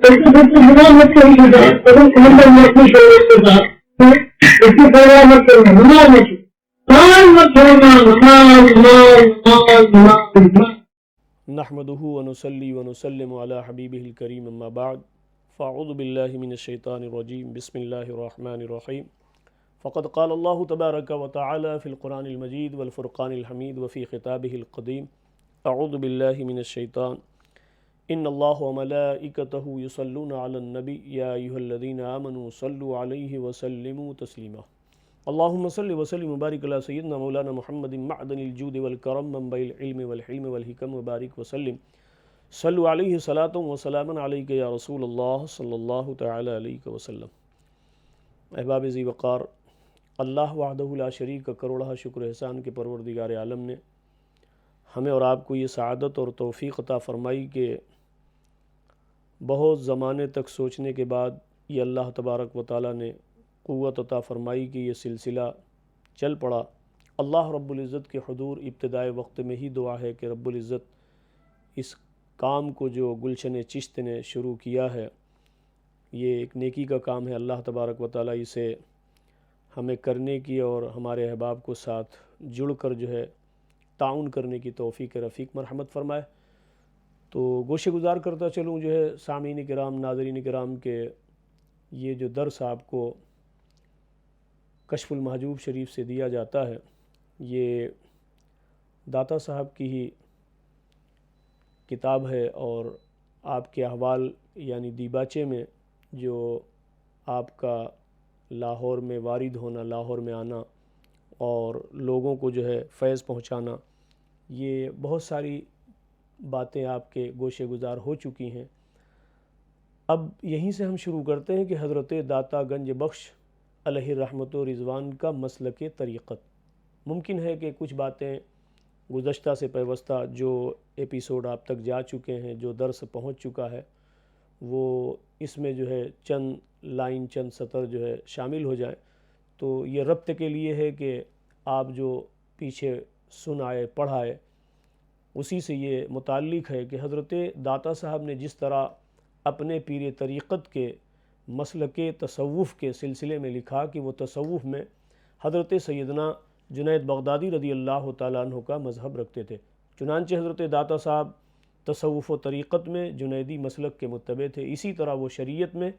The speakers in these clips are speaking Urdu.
اس کی گناہ مت کریے گا، سمندر میں اپنی شہرت کے ساتھ اس کی پرواہ مت کرنا، نماز مت مت چھوڑنا، نماز نحمده ونصلي ونسلم على حبيبه الكريم اما بعد فاعوذ بالله من الشيطان الرجيم بسم الله الرحمن الرحيم فقد قال الله تبارك وتعالى في القرآن المجيد والفرقان الحميد وفي خطابه القديم اعوذ بالله من الشيطان ان الله وملائكته يصلون على النبي يا ايها الذين آمنوا صلوا عليه وسلموا تسليما اللهم صل وسلم وبارك على سيدنا مولانا محمد معدن الجود والكرم منبع العلم والحلم والحكم وبارك وسلم صلوا عليه صلاة وسلاما عليك يا رسول الله صلی اللہ تعالی علیہ وسلم۔ احباب ذی وقار، اللہ وحدہ لا شریک کا کروڑہ شکر احسان کے پروردگار عالم نے ہمیں اور آپ کو یہ سعادت اور توفیق عطا فرمائی کہ بہت زمانے تک سوچنے کے بعد یہ اللہ تبارک و تعالیٰ نے قوت عطا فرمائی کہ یہ سلسلہ چل پڑا۔ اللہ رب العزت کے حضور ابتدائے وقت میں ہی دعا ہے کہ رب العزت اس کام کو جو گلشن چشت نے شروع کیا ہے، یہ ایک نیکی کا کام ہے، اللہ تبارک و تعالیٰ اسے ہمیں کرنے کی اور ہمارے احباب کو ساتھ جڑ کر جو ہے تعاون کرنے کی توفیق رفیق مرحمت فرمائے۔ تو گوشے گزار کرتا چلوں جو ہے سامعین کرام، ناظرین کرام، کہ یہ جو درس آپ کو کشف المحجوب شریف سے دیا جاتا ہے، یہ داتا صاحب کی ہی کتاب ہے، اور آپ کے احوال یعنی دیباچے میں جو آپ کا لاہور میں وارد ہونا، لاہور میں آنا اور لوگوں کو جو ہے فیض پہنچانا، یہ بہت ساری باتیں آپ کے گوشے گزار ہو چکی ہیں۔ اب یہیں سے ہم شروع کرتے ہیں کہ حضرت داتا گنج بخش علیہ رحمت و رضوان کا مسلک طریقت۔ ممکن ہے کہ کچھ باتیں گزشتہ سے پیوستہ جو ایپیسوڈ آپ تک جا چکے ہیں، جو درس پہنچ چکا ہے، وہ اس میں جو ہے چند لائن، چند سطر جو ہے شامل ہو جائیں۔ تو یہ ربط کے لیے ہے کہ آپ جو پیچھے سن آئے، پڑھ آئے، اسی سے یہ متعلق ہے کہ حضرت داتا صاحب نے جس طرح اپنے پیر طریقت کے مسلک تصوف کے سلسلے میں لکھا کہ وہ تصوف میں حضرت سیدنا جنید بغدادی رضی اللہ تعالیٰ عنہ کا مذہب رکھتے تھے۔ چنانچہ حضرت داتا صاحب تصوف و طریقت میں جنیدی مسلک کے متبع تھے، اسی طرح وہ شریعت میں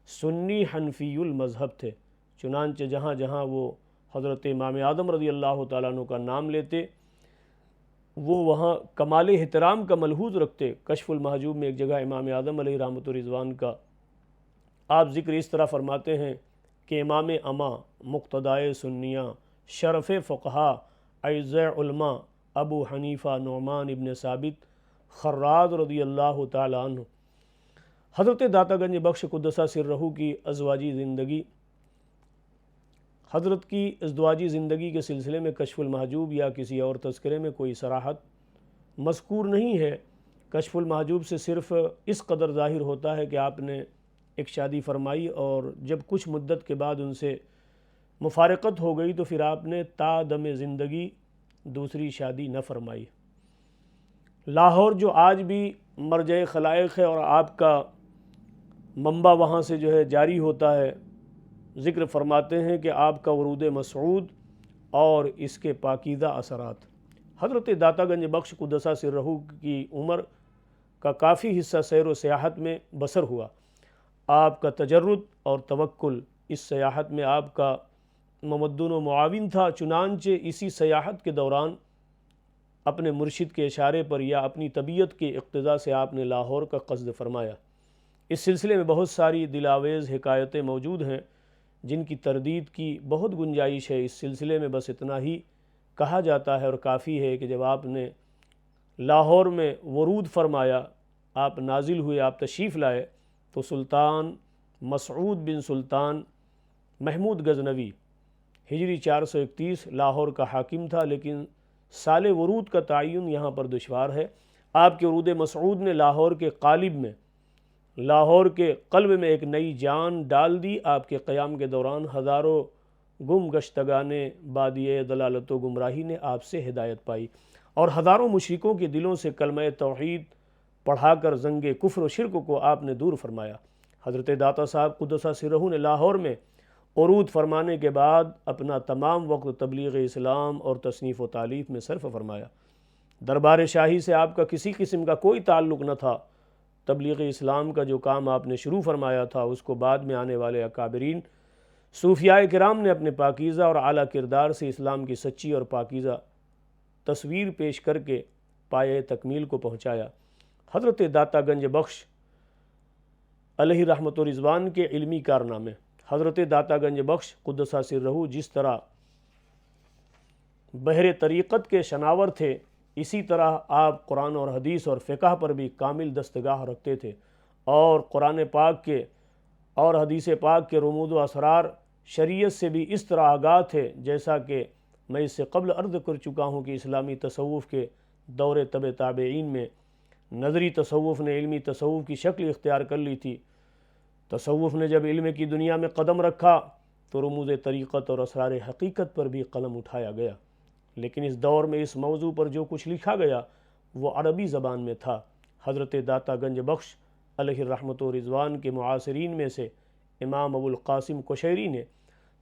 سنی حنفی المذہب تھے۔ چنانچہ جہاں جہاں وہ حضرت امام اعظم رضی اللہ تعالیٰ عنہ کا نام لیتے، وہ وہاں کمال احترام کا ملحوظ رکھتے۔ کشف المحجوب میں ایک جگہ امام اعظم علیہ رحمت و رضوان کا آپ ذکر اس طرح فرماتے ہیں کہ امام اما، مقتدائے سنیہ، شرف فقہا، اعز علماء، ابو حنیفہ نعمان ابن ثابت خراز رضی اللہ تعالی عنہ۔ حضرت داتا گنج بخش قدسہ سرہ کی ازواجی زندگی، حضرت کی ازدواجی زندگی کے سلسلے میں کشف المحجوب یا کسی اور تذکرے میں کوئی صراحت مذکور نہیں ہے۔ کشف المحجوب سے صرف اس قدر ظاہر ہوتا ہے کہ آپ نے ایک شادی فرمائی، اور جب کچھ مدت کے بعد ان سے مفارقت ہو گئی تو پھر آپ نے تا دم زندگی دوسری شادی نہ فرمائی۔ لاہور جو آج بھی مرجع خلائق ہے اور آپ کا منبع وہاں سے جو ہے جاری ہوتا ہے، ذکر فرماتے ہیں کہ آپ کا ورود مسعود اور اس کے پاکیزہ اثرات۔ حضرت داتا گنج بخش قدسہ سرہ کی عمر کا کافی حصہ سیر و سیاحت میں بسر ہوا۔ آپ کا تجرد اور توکل اس سیاحت میں آپ کا ممدن و معاون تھا۔ چنانچہ اسی سیاحت کے دوران اپنے مرشد کے اشارے پر یا اپنی طبیعت کے اقتضاء سے آپ نے لاہور کا قصد فرمایا۔ اس سلسلے میں بہت ساری دلاویز حکایتیں موجود ہیں جن کی تردید کی بہت گنجائش ہے۔ اس سلسلے میں بس اتنا ہی کہا جاتا ہے اور کافی ہے کہ جب آپ نے لاہور میں ورود فرمایا، آپ نازل ہوئے، آپ تشریف لائے، تو سلطان مسعود بن سلطان محمود غزنوی ہجری 431 لاہور کا حاکم تھا، لیکن سال ورود کا تعین یہاں پر دشوار ہے۔ آپ کے ورود مسعود نے لاہور کے قالب میں، لاہور کے قلب میں ایک نئی جان ڈال دی۔ آپ کے قیام کے دوران ہزاروں گم گشتگان بادیہ ضلالت و گمراہی نے آپ سے ہدایت پائی، اور ہزاروں مشرکوں کے دلوں سے کلمہ توحید پڑھا کر زنگ کفر و شرک کو آپ نے دور فرمایا۔ حضرت داتا صاحب قدس سرہ نے لاہور میں عروج فرمانے کے بعد اپنا تمام وقت تبلیغ اسلام اور تصنیف و تالیف میں صرف فرمایا۔ دربار شاہی سے آپ کا کسی قسم کا کوئی تعلق نہ تھا۔ تبلیغ اسلام کا جو کام آپ نے شروع فرمایا تھا اس کو بعد میں آنے والے اکابرین صوفیاء کرام نے اپنے پاکیزہ اور اعلیٰ کردار سے اسلام کی سچی اور پاکیزہ تصویر پیش کر کے پایہ تکمیل کو پہنچایا۔ حضرت داتا گنج بخش علیہ رحمت و رضوان کے علمی کارنامے۔ حضرت داتا گنج بخش قدس سرہ جس طرح بحر طریقت کے شناور تھے، اسی طرح آپ قرآن اور حدیث اور فقہ پر بھی کامل دستگاہ رکھتے تھے، اور قرآن پاک کے اور حدیث پاک کے رموز و اسرار شریعت سے بھی اس طرح آگاہ تھے جیسا کہ میں اس سے قبل عرض کر چکا ہوں کہ اسلامی تصوف کے دور تبع تابعین میں نظری تصوف نے علمی تصوف کی شکل اختیار کر لی تھی۔ تصوف نے جب علم کی دنیا میں قدم رکھا تو رموز طریقت اور اسرار حقیقت پر بھی قلم اٹھایا گیا، لیکن اس دور میں اس موضوع پر جو کچھ لکھا گیا وہ عربی زبان میں تھا۔ حضرت داتا گنج بخش علیہ رحمت و رضوان کے معاصرین میں سے امام ابو القاسم قشیری نے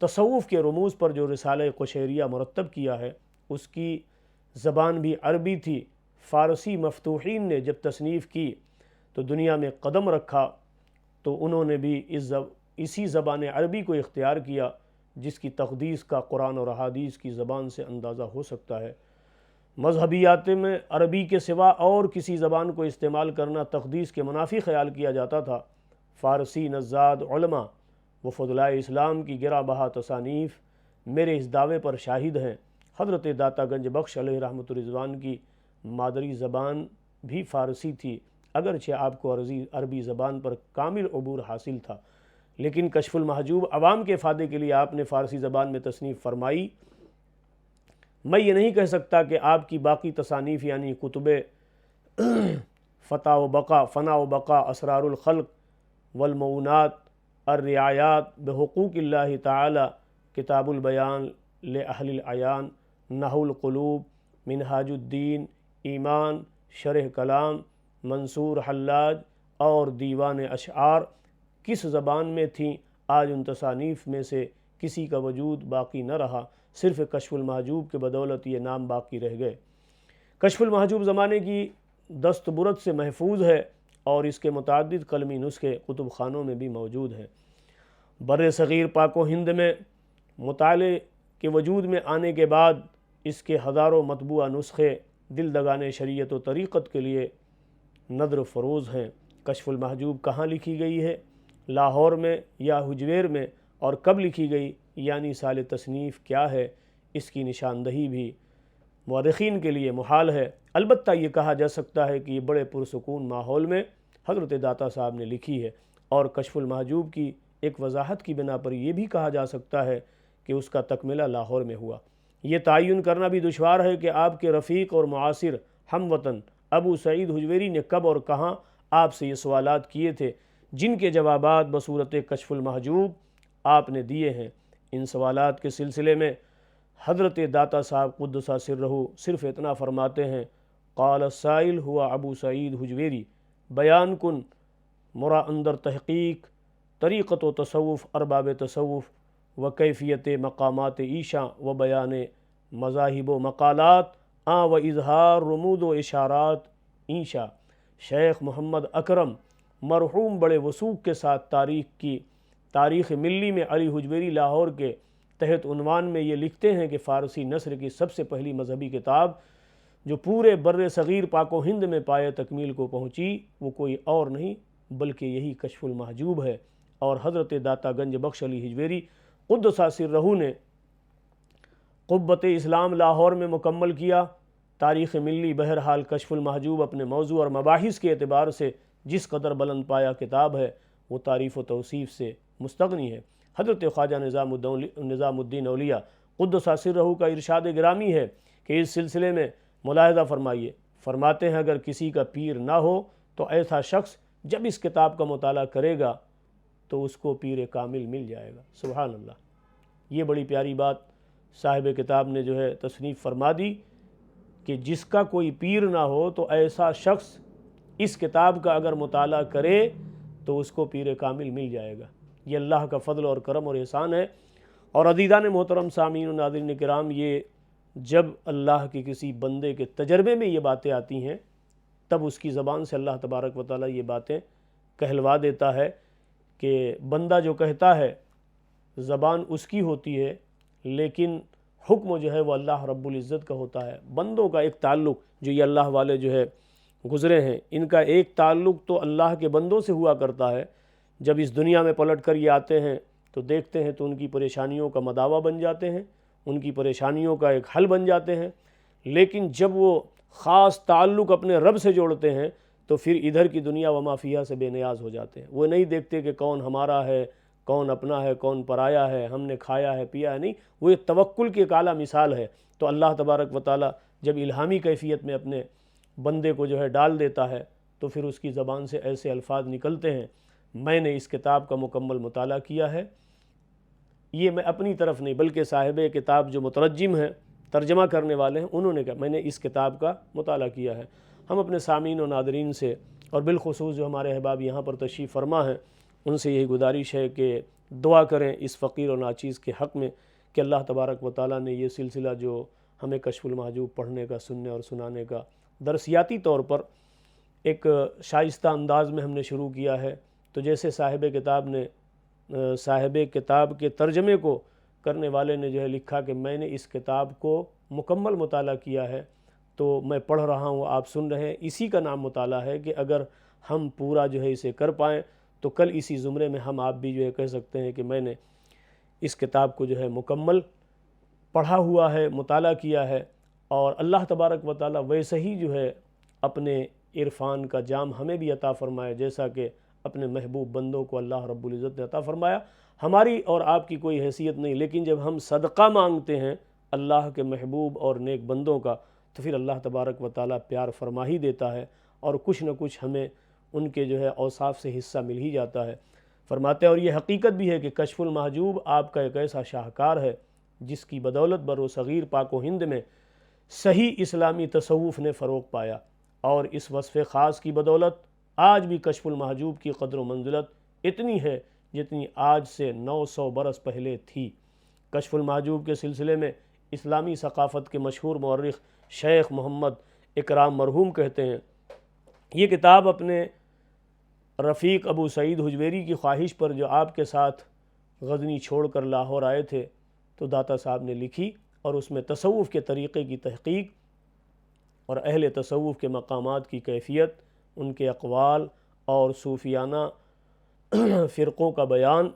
تصوف کے رموز پر جو رسالہ قشیریہ مرتب کیا ہے اس کی زبان بھی عربی تھی۔ فارسی مفتوحین نے جب تصنیف کی تو دنیا میں قدم رکھا تو انہوں نے بھی اسی زبان عربی کو اختیار کیا جس کی تقدیس کا قرآن اور احادیث کی زبان سے اندازہ ہو سکتا ہے۔ مذہبیات میں عربی کے سوا اور کسی زبان کو استعمال کرنا تقدیس کے منافی خیال کیا جاتا تھا۔ فارسی نزاد علماء و فضلائے اسلام کی گرہ بہا تصانیف میرے اس دعوے پر شاہد ہیں۔ حضرت داتا گنج بخش علیہ رحمت الرضوان کی مادری زبان بھی فارسی تھی، اگرچہ آپ کو عربی زبان پر کامل عبور حاصل تھا، لیکن کشف المحجوب عوام کے فائدے کے لیے آپ نے فارسی زبان میں تصنیف فرمائی۔ میں یہ نہیں کہہ سکتا کہ آپ کی باقی تصانیف یعنی کتب فنا و بقا، اسرار الخلق والمعونات، الرعایات بحقوق اللہ تعالی، کتاب البیان لأہل العیان، نحو القلوب، منہاج الدین، ایمان، شرح کلام، منصور حلاج اور دیوان اشعار کس زبان میں تھیں، آج ان تصانیف میں سے کسی کا وجود باقی نہ رہا، صرف کشف المحجوب کے بدولت یہ نام باقی رہ گئے۔ کشف المحجوب زمانے کی دستبرد سے محفوظ ہے اور اس کے متعدد قلمی نسخے کتب خانوں میں بھی موجود ہیں۔ بر صغیر پاک و ہند میں مطالعے کے وجود میں آنے کے بعد اس کے ہزاروں مطبوعہ نسخے دل دگانے شریعت و طریقت کے لیے نظر فروز ہیں۔ کشف المحجوب کہاں لکھی گئی ہے؟ لاہور میں یا حجویر میں، اور کب لکھی گئی یعنی سال تصنیف کیا ہے، اس کی نشاندہی بھی مورخین کے لیے محال ہے۔ البتہ یہ کہا جا سکتا ہے کہ یہ بڑے پرسکون ماحول میں حضرت داتا صاحب نے لکھی ہے، اور کشف المحجوب کی ایک وضاحت کی بنا پر یہ بھی کہا جا سکتا ہے کہ اس کا تکملہ لاہور میں ہوا۔ یہ تعین کرنا بھی دشوار ہے کہ آپ کے رفیق اور معاصر ہم وطن ابو سعید حجویری نے کب اور کہاں آپ سے یہ سوالات کیے تھے، جن کے جوابات بصورت کشف المحجوب آپ نے دیے ہیں۔ ان سوالات کے سلسلے میں حضرت داتا صاحب قدس سرہ صرف اتنا فرماتے ہیں، قال السائل ہوا ابو سعید حجویری، بیان کن مرا اندر تحقیق طریقت و تصوف ارباب تصوف و کیفیت مقامات عیشاں و بیان مذاہب و مقالات و اظہار رمود و اشارات عیشا۔ شیخ محمد اکرم مرحوم بڑے وثوق کے ساتھ تاریخ ملی میں علی حجویری لاہور کے تحت عنوان میں یہ لکھتے ہیں کہ فارسی نثر کی سب سے پہلی مذہبی کتاب جو پورے بر صغیر پاک و ہند میں پایہ تکمیل کو پہنچی وہ کوئی اور نہیں بلکہ یہی کشف المحجوب ہے، اور حضرت داتا گنج بخش علی حجویری قدس سرہ نے قبۃ اسلام لاہور میں مکمل کیا۔ تاریخ ملی بہرحال کشف المحجوب اپنے موضوع اور مباحث کے اعتبار سے جس قدر بلند پایا کتاب ہے وہ تعریف و توصیف سے مستغنی ہے۔ حضرت خواجہ نظام الدین اولیاء قدس سرہ کا ارشاد گرامی ہے کہ اس سلسلے میں ملاحظہ فرمائیے، فرماتے ہیں اگر کسی کا پیر نہ ہو تو ایسا شخص جب اس کتاب کا مطالعہ کرے گا تو اس کو پیر کامل مل جائے گا۔ سبحان اللہ، یہ بڑی پیاری بات صاحب کتاب نے جو ہے تصنیف فرما دی کہ جس کا کوئی پیر نہ ہو تو ایسا شخص اس کتاب کا اگر مطالعہ کرے تو اس کو پیر کامل مل جائے گا۔ یہ اللہ کا فضل اور کرم اور احسان ہے۔ اور عزیزان محترم سامعین و ناظرین کرام، یہ جب اللہ کے کسی بندے کے تجربے میں یہ باتیں آتی ہیں تب اس کی زبان سے اللہ تبارک و تعالیٰ یہ باتیں کہلوا دیتا ہے کہ بندہ جو کہتا ہے زبان اس کی ہوتی ہے، لیکن حکم جو ہے وہ اللہ رب العزت کا ہوتا ہے۔ بندوں کا ایک تعلق، جو یہ اللہ والے جو ہے گزرے ہیں، ان کا ایک تعلق تو اللہ کے بندوں سے ہوا کرتا ہے۔ جب اس دنیا میں پلٹ کر یہ آتے ہیں تو دیکھتے ہیں تو ان کی پریشانیوں کا مداوا بن جاتے ہیں، ان کی پریشانیوں کا ایک حل بن جاتے ہیں۔ لیکن جب وہ خاص تعلق اپنے رب سے جوڑتے ہیں تو پھر ادھر کی دنیا و ما فیہا سے بے نیاز ہو جاتے ہیں۔ وہ نہیں دیکھتے کہ کون ہمارا ہے، کون اپنا ہے، کون پرایا ہے، ہم نے کھایا ہے پیا ہے، نہیں، وہ ایک توکل کی ایک اعلیٰ مثال ہے۔ تو اللہ تبارک و تعالیٰ جب الہامی کیفیت میں اپنے بندے کو جو ہے ڈال دیتا ہے تو پھر اس کی زبان سے ایسے الفاظ نکلتے ہیں، میں نے اس کتاب کا مکمل مطالعہ کیا ہے۔ یہ میں اپنی طرف نہیں بلکہ صاحب کتاب جو مترجم ہیں، ترجمہ کرنے والے ہیں، انہوں نے کہا میں نے اس کتاب کا مطالعہ کیا ہے۔ ہم اپنے سامعین و ناظرین سے اور بالخصوص جو ہمارے احباب یہاں پر تشریف فرما ہیں ان سے یہی گزارش ہے کہ دعا کریں اس فقیر و ناچیز کے حق میں کہ اللہ تبارک و تعالیٰ نے یہ سلسلہ جو ہمیں کشف المحجوب پڑھنے کا، سننے اور سنانے کا درسیاتی طور پر ایک شائستہ انداز میں ہم نے شروع کیا ہے، تو جیسے صاحب کتاب کے ترجمے کو کرنے والے نے جو ہے لکھا کہ میں نے اس کتاب کو مکمل مطالعہ کیا ہے، تو میں پڑھ رہا ہوں، آپ سن رہے ہیں، اسی کا نام مطالعہ ہے کہ اگر ہم پورا جو ہے اسے کر پائیں تو کل اسی زمرے میں ہم آپ بھی جو ہے کہہ سکتے ہیں کہ میں نے اس کتاب کو جو ہے مکمل پڑھا ہوا ہے، مطالعہ کیا ہے۔ اور اللہ تبارک و تعالیٰ ویسے ہی جو ہے اپنے عرفان کا جام ہمیں بھی عطا فرمائے جیسا کہ اپنے محبوب بندوں کو اللہ رب العزت نے عطا فرمایا۔ ہماری اور آپ کی کوئی حیثیت نہیں، لیکن جب ہم صدقہ مانگتے ہیں اللہ کے محبوب اور نیک بندوں کا تو پھر اللہ تبارک و تعالیٰ پیار فرما ہی دیتا ہے، اور کچھ نہ کچھ ہمیں ان کے جو ہے اوصاف سے حصہ مل ہی جاتا ہے۔ فرماتے ہیں، اور یہ حقیقت بھی ہے کہ کشف المحجوب آپ کا ایک ایسا شاہکار ہے جس کی بدولت بر صغیر پاک و ہند میں صحیح اسلامی تصوف نے فروغ پایا، اور اس وصف خاص کی بدولت آج بھی کشف المحجوب کی قدر و منزلت اتنی ہے جتنی آج سے 900 برس پہلے تھی۔ کشف المحجوب کے سلسلے میں اسلامی ثقافت کے مشہور مورخ شیخ محمد اکرام مرحوم کہتے ہیں، یہ کتاب اپنے رفیق ابو سعید حجویری کی خواہش پر جو آپ کے ساتھ غزنی چھوڑ کر لاہور آئے تھے تو داتا صاحب نے لکھی، اور اس میں تصوف کے طریقے کی تحقیق اور اہل تصوف کے مقامات کی کیفیت، ان کے اقوال اور صوفیانہ فرقوں کا بیان،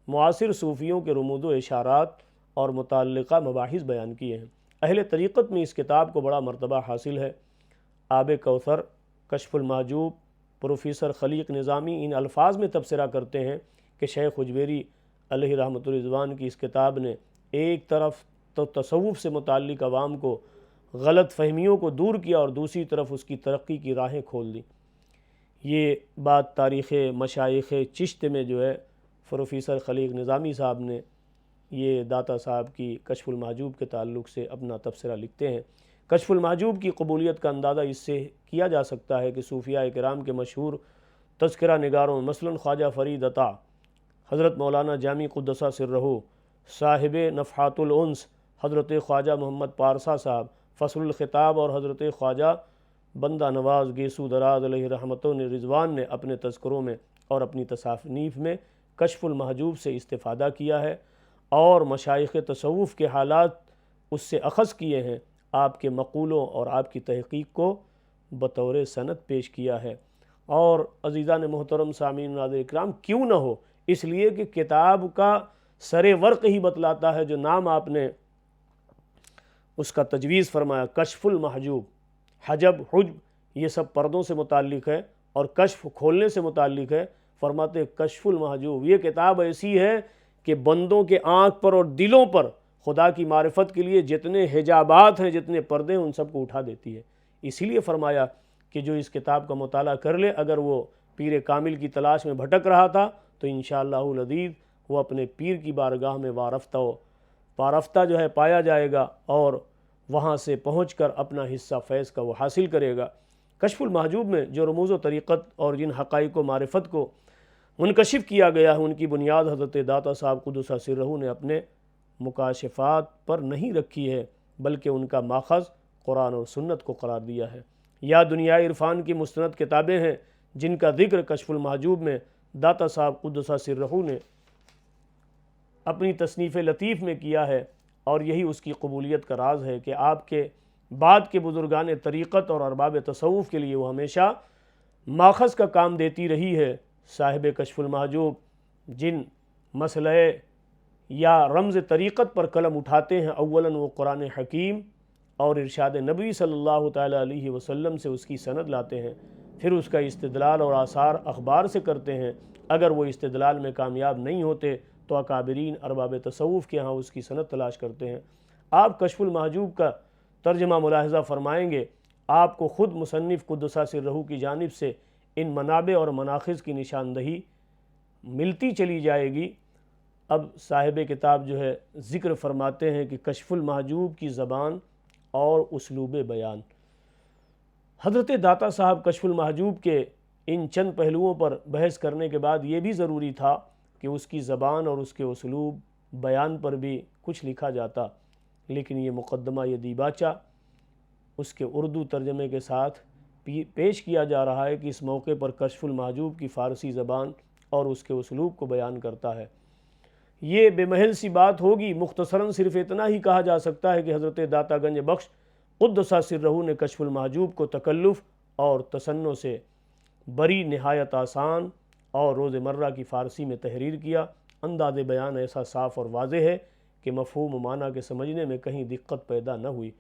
معاصر صوفیوں کے رموز و اشارات اور متعلقہ مباحث بیان کیے ہیں۔ اہل طریقت میں اس کتاب کو بڑا مرتبہ حاصل ہے۔ آب کوثر، کشف المحجوب، پروفیسر خلیق نظامی ان الفاظ میں تبصرہ کرتے ہیں کہ شیخ حجویری علیہ رحمۃ الرضوان کی اس کتاب نے ایک طرف تو تصوف سے متعلق عوام کو غلط فہمیوں کو دور کیا اور دوسری طرف اس کی ترقی کی راہیں کھول دیں۔ یہ بات تاریخ مشائخ چشت میں جو ہے پروفیسر خلیق نظامی صاحب نے یہ داتا صاحب کی کشف المحجوب کے تعلق سے اپنا تبصرہ لکھتے ہیں۔ کشف المحجوب کی قبولیت کا اندازہ اس سے کیا جا سکتا ہے کہ صوفیاء کرام کے مشہور تذکرہ نگاروں مثلا خواجہ فرید عطا، حضرت مولانا جامی قدسہ سرہ، صاحب نفحات الانس حضرت خواجہ محمد پارسا صاحب، فصل الخطاب، اور حضرت خواجہ بندہ نواز گیسو دراز علیہ رحمۃ رضوان نے اپنے تذکروں میں اور اپنی تصانیف میں کشف المحجوب سے استفادہ کیا ہے، اور مشائخ تصوف کے حالات اس سے اخذ کیے ہیں، آپ کے مقولوں اور آپ کی تحقیق کو بطور سند پیش کیا ہے۔ اور عزیزان محترم سامعین ناظرین اکرام، کیوں نہ ہو، اس لیے کہ کتاب کا سر ورق ہی بتلاتا ہے، جو نام آپ نے اس کا تجویز فرمایا، کشف المحجوب، حجب، حجب، یہ سب پردوں سے متعلق ہے، اور کشف کھولنے سے متعلق ہے۔ فرماتے کشف المحجوب، یہ کتاب ایسی ہے کہ بندوں کے آنکھ پر اور دلوں پر خدا کی معرفت کے لیے جتنے حجابات ہیں، جتنے پردے ہیں، ان سب کو اٹھا دیتی ہے۔ اسی لیے فرمایا کہ جو اس کتاب کا مطالعہ کر لے، اگر وہ پیر کامل کی تلاش میں بھٹک رہا تھا تو انشاءاللہ العزیز وہ اپنے پیر کی بارگاہ میں پارفتہ جو ہے پایا جائے گا، اور وہاں سے پہنچ کر اپنا حصہ فیض کا وہ حاصل کرے گا۔ کشف المحجوب میں جو رموز و طریقت اور جن حقائق و معرفت کو منکشف کیا گیا ہے ان کی بنیاد حضرت داتا صاحب قدس سرہ نے اپنے مکاشفات پر نہیں رکھی ہے، بلکہ ان کا ماخذ قرآن اور سنت کو قرار دیا ہے۔ یا دنیائے عرفان کی مستند کتابیں ہیں جن کا ذکر کشف المحجوب میں داتا صاحب قدس سرہ نے اپنی تصنیف لطیف میں کیا ہے، اور یہی اس کی قبولیت کا راز ہے کہ آپ کے بعد کے بزرگان طریقت اور ارباب تصوف کے لیے وہ ہمیشہ ماخذ کا کام دیتی رہی ہے۔ صاحب کشف المحجوب جن مسئلہ یا رمز طریقت پر قلم اٹھاتے ہیں، اولاً وہ قرآن حکیم اور ارشاد نبوی صلی اللہ تعالیٰ علیہ وسلم سے اس کی سند لاتے ہیں، پھر اس کا استدلال اور آثار اخبار سے کرتے ہیں۔ اگر وہ استدلال میں کامیاب نہیں ہوتے تو اکابرین ارباب تصوف کے ہاں اس کی سند تلاش کرتے ہیں۔ آپ کشف المحجوب کا ترجمہ ملاحظہ فرمائیں گے، آپ کو خود مصنف قدس سرہ کی جانب سے ان منابع اور مناخذ کی نشاندہی ملتی چلی جائے گی۔ اب صاحب کتاب جو ہے ذکر فرماتے ہیں کہ کشف المحجوب کی زبان اور اسلوب بیان۔ حضرت داتا صاحب کشف المحجوب کے ان چند پہلوؤں پر بحث کرنے کے بعد یہ بھی ضروری تھا کہ اس کی زبان اور اس کے اسلوب بیان پر بھی کچھ لکھا جاتا، لیکن یہ مقدمہ یہ دیباچہ اس کے اردو ترجمے کے ساتھ پیش کیا جا رہا ہے کہ اس موقع پر کشف المحجوب کی فارسی زبان اور اس کے اسلوب کو بیان کرتا ہے۔ یہ بے محل سی بات ہوگی، مختصراً صرف اتنا ہی کہا جا سکتا ہے کہ حضرت داتا گنج بخش قدس سرہ نے کشف المحجوب کو تکلف اور تصنع سے بری نہایت آسان اور روز مرہ کی فارسی میں تحریر کیا۔ انداز بیان ایسا صاف اور واضح ہے کہ مفہوم و معنی کے سمجھنے میں کہیں دقت پیدا نہ ہوئی۔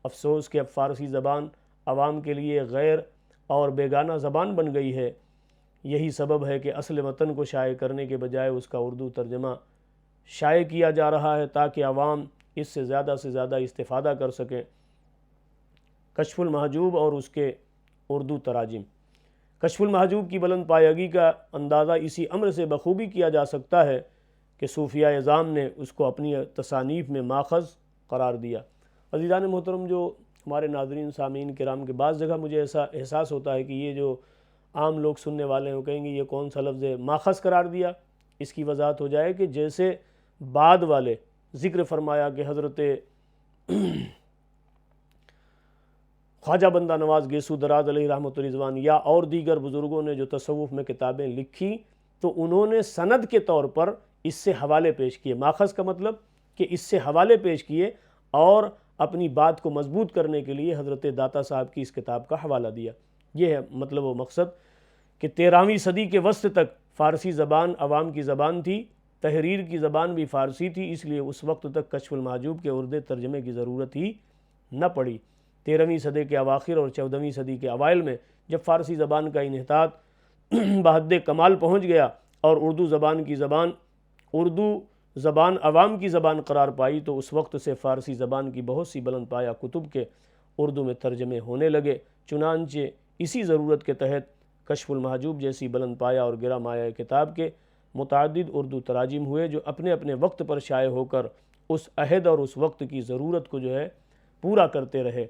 افسوس کہ اب فارسی زبان عوام کے لیے غیر اور بیگانہ زبان بن گئی ہے۔ یہی سبب ہے کہ اصل متن کو شائع کرنے کے بجائے اس کا اردو ترجمہ شائع کیا جا رہا ہے تاکہ عوام اس سے زیادہ استفادہ کر سکیں۔ کشف المحجوب اور اس کے اردو تراجم۔ کشف المحجوب کی بلند پایگی کا اندازہ اسی امر سے بخوبی کیا جا سکتا ہے کہ صوفیاء اعظام نے اس کو اپنی تصانیف میں ماخذ قرار دیا۔ عزیزان محترم، جو ہمارے ناظرین سامعین کرام کے بعض جگہ مجھے ایسا احساس ہوتا ہے کہ یہ جو عام لوگ سننے والے ہیں وہ کہیں گے یہ کون سا لفظ ہے ماخذ قرار دیا۔ اس کی وضاحت ہو جائے کہ جیسے بعد والے ذکر فرمایا کہ حضرت خواجہ بندہ نواز گیسو دراز علیہ رحمۃ الرضوان یا اور دیگر بزرگوں نے جو تصوف میں کتابیں لکھی تو انہوں نے سند کے طور پر اس سے حوالے پیش کیے۔ ماخذ کا مطلب کہ اس سے حوالے پیش کیے اور اپنی بات کو مضبوط کرنے کے لیے حضرت داتا صاحب کی اس کتاب کا حوالہ دیا۔ یہ ہے مطلب و مقصد کہ 13ویں صدی کے وسط تک فارسی زبان عوام کی زبان تھی، تحریر کی زبان بھی فارسی تھی، اس لیے اس وقت تک کشف المحجوب کے اردو ترجمے کی ضرورت ہی نہ پڑی۔ 13ویں صدی کے اواخر اور 14ویں صدی کے اوائل میں جب فارسی زبان کا انحطاط بحد کمال پہنچ گیا اور اردو زبان عوام کی زبان قرار پائی تو اس وقت سے فارسی زبان کی بہت سی بلند پایہ کتب کے اردو میں ترجمے ہونے لگے۔ چنانچہ اسی ضرورت کے تحت کشف المحجوب جیسی بلند پایہ اور گرہ مایہ کتاب کے متعدد اردو تراجم ہوئے جو اپنے اپنے وقت پر شائع ہو کر اس عہد اور اس وقت کی ضرورت کو جو ہے پورا کرتے رہے۔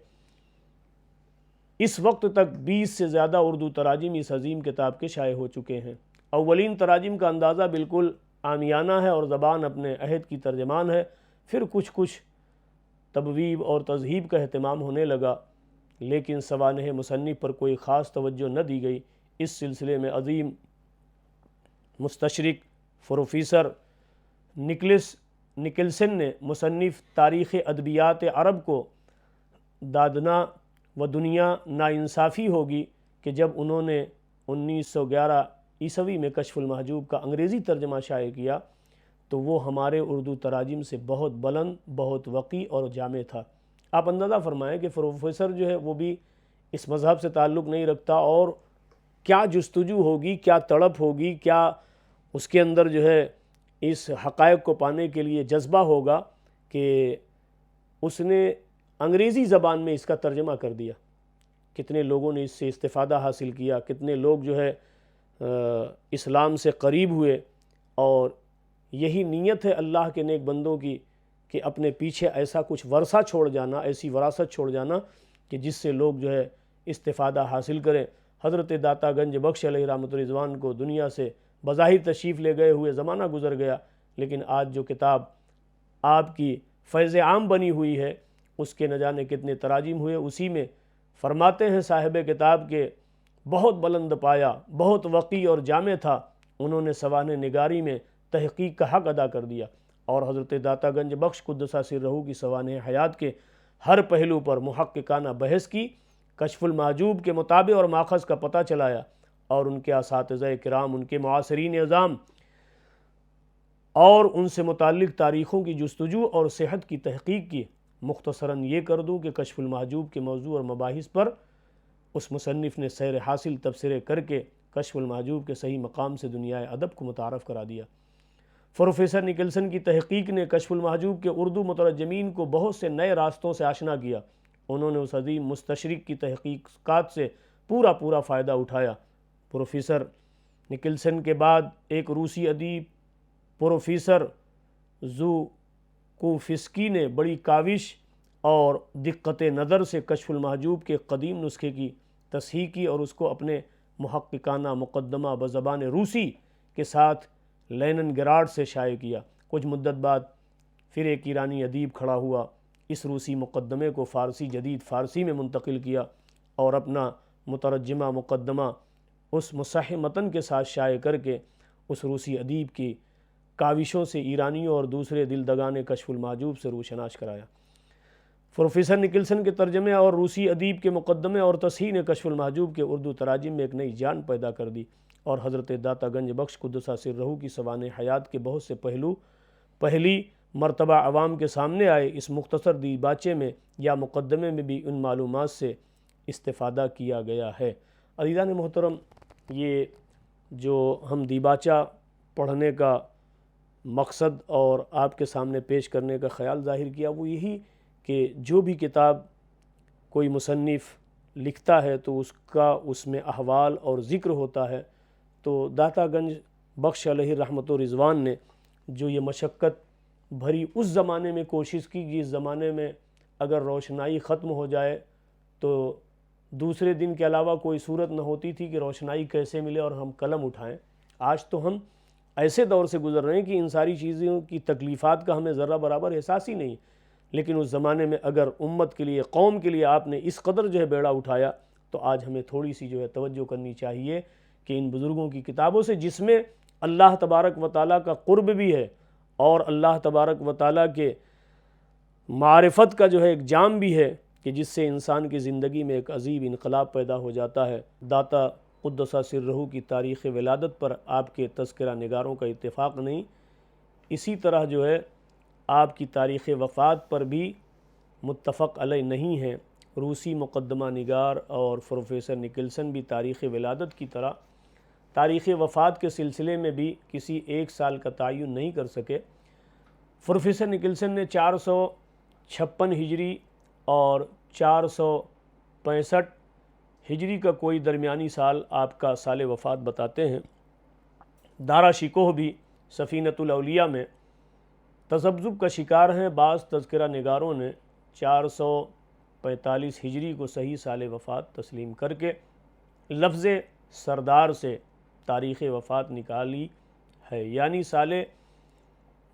اس وقت تک 20 سے زیادہ اردو تراجم اس عظیم کتاب کے شائع ہو چکے ہیں۔ اولین تراجم کا اندازہ بالکل عامیانہ ہے اور زبان اپنے عہد کی ترجمان ہے، پھر کچھ تبویب اور تذہیب کا اہتمام ہونے لگا، لیکن سوانح مصنف پر کوئی خاص توجہ نہ دی گئی۔ اس سلسلے میں عظیم مستشرق پروفیسر نکلسن نے مصنف تاریخ ادبیات عرب کو دادنا و دنیا ناانصافی ہوگی کہ جب انہوں نے 1911 عیسوی میں کشف المحجوب کا انگریزی ترجمہ شائع کیا تو وہ ہمارے اردو تراجم سے بہت بلند، بہت وقی اور جامع تھا۔ آپ اندازہ فرمائیں کہ پروفیسر جو ہے وہ بھی اس مذہب سے تعلق نہیں رکھتا، اور کیا جستجو ہوگی، کیا تڑپ ہوگی، کیا اس کے اندر جو ہے اس حقائق کو پانے کے لیے جذبہ ہوگا کہ اس نے انگریزی زبان میں اس کا ترجمہ کر دیا۔ کتنے لوگوں نے اس سے استفادہ حاصل کیا، کتنے لوگ جو ہے اسلام سے قریب ہوئے، اور یہی نیت ہے اللہ کے نیک بندوں کی کہ اپنے پیچھے ایسا کچھ ورثہ چھوڑ جانا، ایسی وراثت چھوڑ جانا کہ جس سے لوگ جو ہے استفادہ حاصل کریں۔ حضرت داتا گنج بخش علیہ رحمۃ رضوان کو دنیا سے بظاہر تشریف لے گئے ہوئے زمانہ گزر گیا، لیکن آج جو کتاب آپ کی فیض عام بنی ہوئی ہے اس کے نہ جانے کتنے تراجم ہوئے۔ اسی میں فرماتے ہیں صاحب کتاب کے بہت بلند پایا، بہت وقی اور جامع تھا، انہوں نے سوانح نگاری میں تحقیق کا حق ادا کر دیا، اور حضرت داتا گنج بخش قدسہ سرہ کی سوانح حیات کے ہر پہلو پر محققانہ بحث کی، کشف المحجوب کے مطابق اور ماخذ کا پتہ چلایا، اور ان کے اساتذہ کرام، ان کے معاصرین عظام اور ان سے متعلق تاریخوں کی جستجو اور صحت کی تحقیق کی۔ مختصراً یہ کر دوں کہ کشف المحجوب کے موضوع اور مباحث پر اس مصنف نے سیر حاصل تبصرے کر کے کشف المحجوب کے صحیح مقام سے دنیا ادب کو متعارف کرا دیا۔ پروفیسر نکلسن کی تحقیق نے کشف المحجوب کے اردو مترجمین کو بہت سے نئے راستوں سے آشنا کیا، انہوں نے اس عظیم مستشرق کی تحقیقات سے پورا فائدہ اٹھایا۔ پروفیسر نکلسن کے بعد ایک روسی ادیب پروفیسر زوکوفسکی نے بڑی کاوش اور دقت نظر سے کشف المحجوب کے قدیم نسخے کی تصحیح کی اور اس کو اپنے محققانہ مقدمہ بزبان روسی کے ساتھ لینن گراڈ سے شائع کیا۔ کچھ مدت بعد پھر ایک ایرانی ادیب کھڑا ہوا، اس روسی مقدمے کو جدید فارسی میں منتقل کیا اور اپنا مترجمہ مقدمہ اس مصحح متن کے ساتھ شائع کر کے اس روسی ادیب کی کاوشوں سے ایرانیوں اور دوسرے دلدگان کشف المحجوب سے روشناس کرایا۔ پروفیسر نکلسن کے ترجمے اور روسی ادیب کے مقدمے اور تصحیح نے کشف المحجوب کے اردو تراجم میں ایک نئی جان پیدا کر دی، اور حضرت داتا گنج بخش قدسہ سرہ کی سوانح حیات کے بہت سے پہلو پہلی مرتبہ عوام کے سامنے آئے۔ اس مختصر دیباچے میں یا مقدمے میں بھی ان معلومات سے استفادہ کیا گیا ہے۔ عزیزان محترم، یہ جو ہم دیباچہ پڑھنے کا مقصد اور آپ کے سامنے پیش کرنے کا خیال ظاہر کیا وہ یہی کہ جو بھی کتاب کوئی مصنف لکھتا ہے تو اس میں احوال اور ذکر ہوتا ہے، تو داتا گنج بخش علیہ رحمۃ رضوان نے جو یہ مشقت بھری اس زمانے میں کوشش کی کہ اس زمانے میں اگر روشنائی ختم ہو جائے تو دوسرے دن کے علاوہ کوئی صورت نہ ہوتی تھی کہ روشنائی کیسے ملے اور ہم قلم اٹھائیں۔ آج تو ہم ایسے دور سے گزر رہے ہیں کہ ان ساری چیزوں کی تکلیفات کا ہمیں ذرہ برابر احساس ہی نہیں، لیکن اس زمانے میں اگر امت کے لیے، قوم کے لیے آپ نے اس قدر جو ہے بیڑا اٹھایا، تو آج ہمیں تھوڑی سی جو ہے توجہ کرنی چاہیے کہ ان بزرگوں کی کتابوں سے، جس میں اللہ تبارک و تعالیٰ کا قرب بھی ہے اور اللہ تبارک و تعالیٰ کے معرفت کا جو ہے ایک جام بھی ہے کہ جس سے انسان کی زندگی میں ایک عظیم انقلاب پیدا ہو جاتا ہے۔ داتا قدسہ سرہ کی تاریخ ولادت پر آپ کے تذکرہ نگاروں کا اتفاق نہیں، اسی طرح جو ہے آپ کی تاریخ وفات پر بھی متفق علیہ نہیں ہے۔ روسی مقدمہ نگار اور پروفیسر نکلسن بھی تاریخ ولادت کی طرح تاریخ وفات کے سلسلے میں بھی کسی ایک سال کا تعین نہیں کر سکے۔ پروفیسر نکلسن نے 456 ہجری اور 465 ہجری کا کوئی درمیانی سال آپ کا سال وفات بتاتے ہیں۔ دارا شکوہ بھی سفینۃ الاولیاء میں تذبذب کا شکار ہیں۔ بعض تذکرہ نگاروں نے 445 ہجری کو صحیح سال وفات تسلیم کر کے لفظ سردار سے تاریخ وفات نکالی ہے، یعنی سال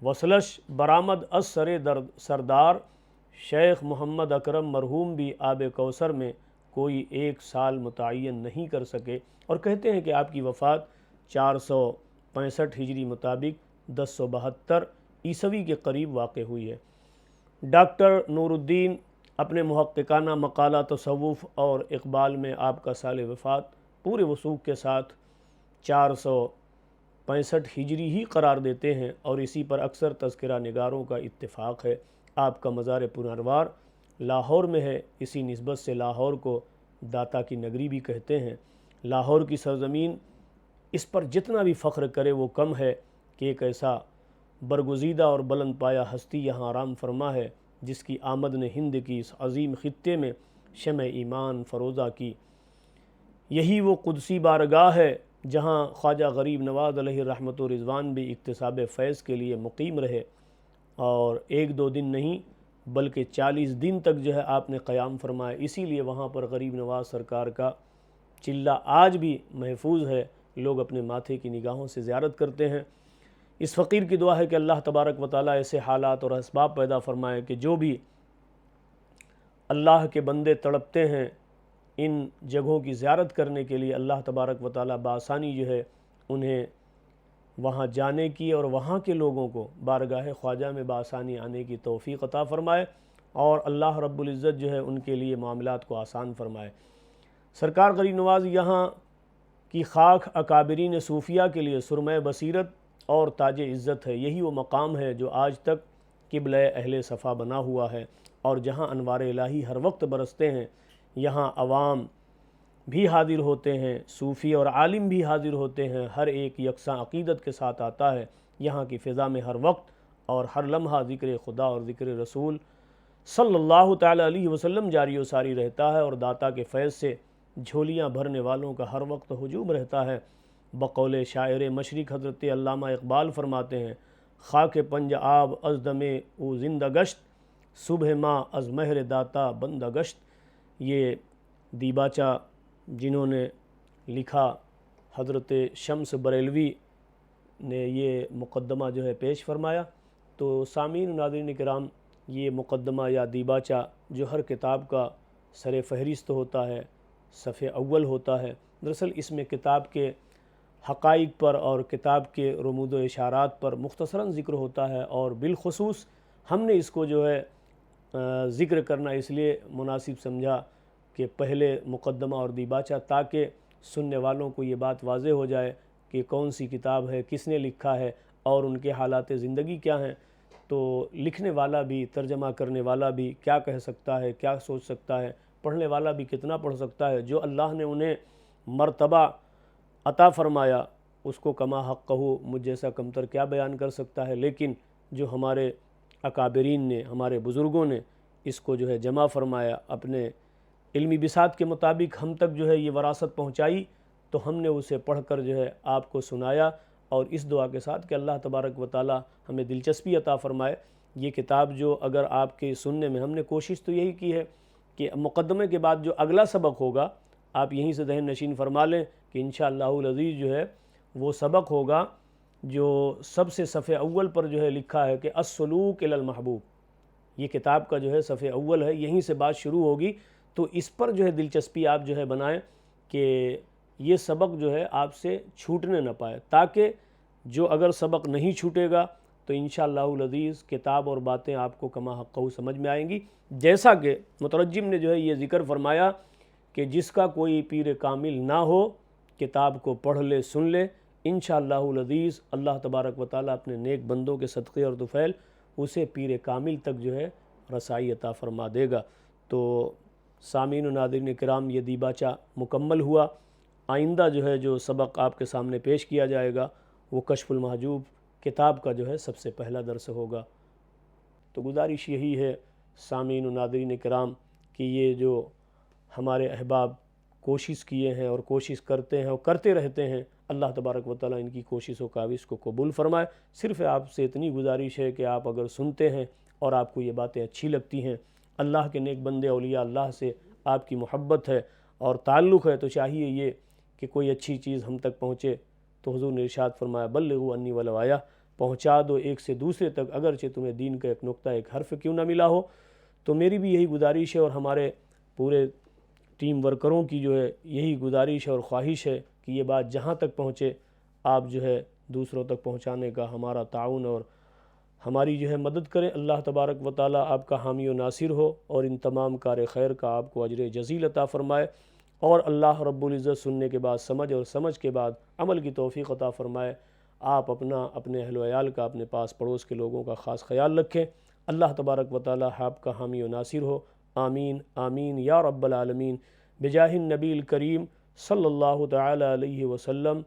وصلش برآمد از سر سردار شیخ محمد اکرم مرحوم بھی آب کوثر میں کوئی ایک سال متعین نہیں کر سکے، اور کہتے ہیں کہ آپ کی وفات 465 ہجری مطابق 1072 عیسوی کے قریب واقع ہوئی ہے۔ ڈاکٹر نور الدین اپنے محققانہ مقالہ تصوف اور اقبال میں آپ کا سال وفات پورے وثوق کے ساتھ 465 ہجری ہی قرار دیتے ہیں، اور اسی پر اکثر تذکرہ نگاروں کا اتفاق ہے۔ آپ کا مزار پرانوار لاہور میں ہے، اسی نسبت سے لاہور کو داتا کی نگری بھی کہتے ہیں۔ لاہور کی سرزمین اس پر جتنا بھی فخر کرے وہ کم ہے کہ ایک ایسا برگزیدہ اور بلند پایہ ہستی یہاں آرام فرما ہے جس کی آمد نے ہند کی اس عظیم خطے میں شمع ایمان فروزہ کی۔ یہی وہ قدسی بارگاہ ہے جہاں خواجہ غریب نواز علیہ رحمۃ رضوان بھی اکتساب فیض کے لیے مقیم رہے، اور ایک دو دن نہیں بلکہ 40 دن تک جو ہے آپ نے قیام فرمایا۔ اسی لیے وہاں پر غریب نواز سرکار کا چلہ آج بھی محفوظ ہے، لوگ اپنے ماتھے کی نگاہوں سے زیارت کرتے ہیں۔ اس فقیر کی دعا ہے کہ اللہ تبارک و تعالیٰ ایسے حالات اور اسباب پیدا فرمائے کہ جو بھی اللہ کے بندے تڑپتے ہیں ان جگہوں کی زیارت کرنے کے لیے، اللہ تبارک و تعالیٰ بآسانی جو ہے انہیں وہاں جانے کی اور وہاں کے لوگوں کو بارگاہ خواجہ میں بآسانی آنے کی توفیق عطا فرمائے، اور اللہ رب العزت جو ہے ان کے لیے معاملات کو آسان فرمائے۔ سرکار غریب نواز یہاں کی خاک اکابرین صوفیہ کے لیے سرمہ بصیرت اور تاج عزت ہے۔ یہی وہ مقام ہے جو آج تک قبلہ اہل صفا بنا ہوا ہے، اور جہاں انوار الہی ہر وقت برستے ہیں، یہاں عوام بھی حاضر ہوتے ہیں، صوفی اور عالم بھی حاضر ہوتے ہیں، ہر ایک یکساں عقیدت کے ساتھ آتا ہے۔ یہاں کی فضا میں ہر وقت اور ہر لمحہ ذکر خدا اور ذکر رسول صلی اللہ تعالی علیہ وسلم جاری و ساری رہتا ہے، اور داتا کے فیض سے جھولیاں بھرنے والوں کا ہر وقت ہجوم رہتا ہے۔ بقول شاعر مشرق حضرت علامہ اقبال فرماتے ہیں، خاک پنج آب از دم او زندہ گشت، صبح ماں از مہر داتا بندہ گشت۔ یہ دیباچہ جنہوں نے لکھا، حضرت شمس بریلوی نے یہ مقدمہ جو ہے پیش فرمایا۔ تو سامعین ناظرین کرام، یہ مقدمہ یا دیباچہ جو ہر کتاب کا سر فہرست ہوتا ہے، صفحہ اول ہوتا ہے، دراصل اس میں کتاب کے حقائق پر اور کتاب کے رموز و اشارات پر مختصراً ذکر ہوتا ہے، اور بالخصوص ہم نے اس کو جو ہے ذکر کرنا اس لیے مناسب سمجھا کہ پہلے مقدمہ اور دیباچہ، تاکہ سننے والوں کو یہ بات واضح ہو جائے کہ کون سی کتاب ہے، کس نے لکھا ہے، اور ان کے حالات زندگی کیا ہیں۔ تو لکھنے والا بھی، ترجمہ کرنے والا بھی کیا کہہ سکتا ہے، کیا سوچ سکتا ہے، پڑھنے والا بھی کتنا پڑھ سکتا ہے۔ جو اللہ نے انہیں مرتبہ عطا فرمایا اس کو کما حق کہو، مجھ جیسا کمتر کیا بیان کر سکتا ہے۔ لیکن جو ہمارے اکابرین نے، ہمارے بزرگوں نے اس کو جو ہے جمع فرمایا، اپنے علمی بساط کے مطابق ہم تک جو ہے یہ وراثت پہنچائی، تو ہم نے اسے پڑھ کر جو ہے آپ کو سنایا، اور اس دعا کے ساتھ کہ اللہ تبارک و تعالی ہمیں دلچسپی عطا فرمائے۔ یہ کتاب جو اگر آپ کے سننے میں، ہم نے کوشش تو یہی کی ہے کہ مقدمے کے بعد جو اگلا سبق ہوگا آپ یہیں سے ذہن نشین فرما لیں کہ انشاءاللہ العزیز جو ہے وہ سبق ہوگا جو سب سے صفحہ اول پر جو ہے لکھا ہے کہ السلوک الی المحبوب۔ یہ کتاب کا جو ہے صفحہ اول ہے، یہیں سے بات شروع ہوگی۔ تو اس پر جو ہے دلچسپی آپ جو ہے بنائیں کہ یہ سبق جو ہے آپ سے چھوٹنے نہ پائے، تاکہ جو اگر سبق نہیں چھوٹے گا تو انشاءاللہ العزیز کتاب اور باتیں آپ کو کما حقہ سمجھ میں آئیں گی۔ جیسا کہ مترجم نے جو ہے یہ ذکر فرمایا کہ جس کا کوئی پیر کامل نہ ہو، کتاب کو پڑھ لے، سن لے، انشاءاللہ العزیز اللہ تبارک و تعالیٰ اپنے نیک بندوں کے صدقے اور طفیل اسے پیر کامل تک جو ہے رسائی عطا فرما دے گا۔ تو سامعین و ناظرین کرام، یہ دیباچہ مکمل ہوا۔ آئندہ جو ہے جو سبق آپ کے سامنے پیش کیا جائے گا وہ کشف المحجوب کتاب کا جو ہے سب سے پہلا درس ہوگا۔ تو گزارش یہی ہے سامعین و ناظرین کرام کہ یہ جو ہمارے احباب کوشش کیے ہیں اور کوشش کرتے ہیں اور کرتے رہتے ہیں، اللہ تبارک و تعالیٰ ان کی کوشش و کاوش کو قبول فرمائے۔ صرف آپ سے اتنی گزارش ہے کہ آپ اگر سنتے ہیں اور آپ کو یہ باتیں اچھی لگتی ہیں، اللہ کے نیک بندے اولیاء اللہ سے آپ کی محبت ہے اور تعلق ہے، تو چاہیے یہ کہ کوئی اچھی چیز ہم تک پہنچے۔ تو حضور نے ارشاد فرمایا بلغوا انی ولو آیہ، پہنچا دو ایک سے دوسرے تک، اگرچہ تمہیں دین کا ایک نقطہ، ایک حرف کیوں نہ ملا ہو۔ تو میری بھی یہی گزارش ہے اور ہمارے پورے ٹیم ورکروں کی جو ہے یہی گزارش ہے اور خواہش ہے کہ یہ بات جہاں تک پہنچے آپ جو ہے دوسروں تک پہنچانے کا ہمارا تعاون اور ہماری جو ہے مدد کریں۔ اللہ تبارک و تعالیٰ آپ کا حامی و ناصر ہو اور ان تمام کار خیر کا آپ کو اجر جزیل عطا فرمائے، اور اللہ رب العزت سننے کے بعد سمجھ اور سمجھ کے بعد عمل کی توفیق عطا فرمائے۔ آپ اپنا، اپنے اہل و عیال کا، اپنے پاس پڑوس کے لوگوں کا خاص خیال رکھیں۔ اللہ تبارک و تعالیٰ آپ کا حامی و ناصر ہو۔ آمین آمین یا رب العالمین، بجاہ النبی الکریم صلی اللہ تعالی علیہ وسلم۔